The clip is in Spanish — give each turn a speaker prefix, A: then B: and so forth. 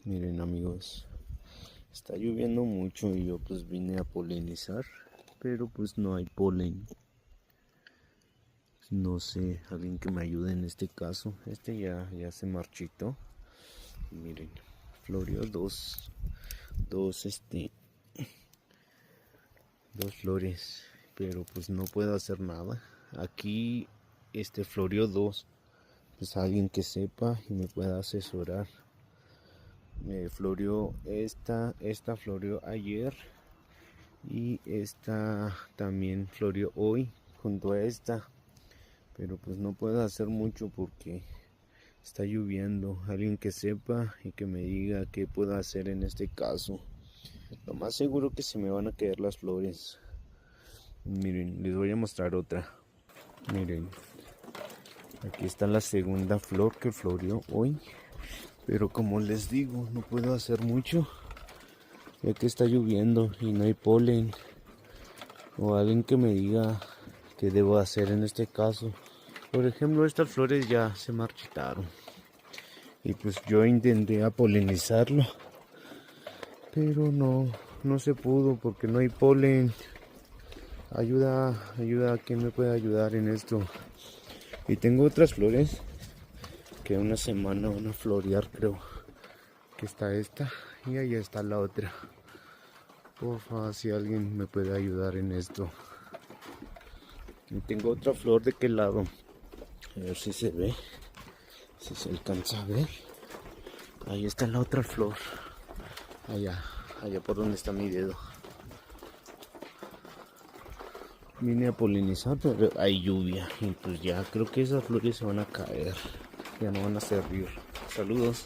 A: Miren amigos, está lloviendo mucho y yo pues vine a polinizar, pero pues no hay polen. No sé, alguien que me ayude en este caso. Este ya se marchitó. Miren, floreó dos flores, pero pues no puedo hacer nada. Aquí floreó dos. Pues alguien que sepa y me pueda asesorar. Floreó esta floreó ayer y esta también floreó hoy junto a esta, pero pues no puedo hacer mucho porque está lloviendo. Alguien que sepa y que me diga qué puedo hacer en este caso. Lo más seguro que se me van a caer las flores. Miren, les voy a mostrar otra. Miren, aquí está la segunda flor que floreó hoy. Pero como les digo, no puedo hacer mucho, ya que está lloviendo y no hay polen. O alguien que me diga qué debo hacer en este caso. Por ejemplo, estas flores ya se marchitaron. Y pues yo intenté polinizarlo, pero no se pudo porque no hay polen. Ayuda, ¿quién me puede ayudar en esto? Y tengo otras flores que una semana van a florear, creo. Que está esta y ahí está la otra. Porfa, si alguien me puede ayudar en esto. Y tengo otra flor de qué lado. A ver si se ve, si se alcanza a ver. Ahí está la otra flor. Allá por donde está mi dedo. Vine a polinizar, pero hay lluvia. Y pues ya creo que esas flores se van a caer. Ya no van a servir. Saludos.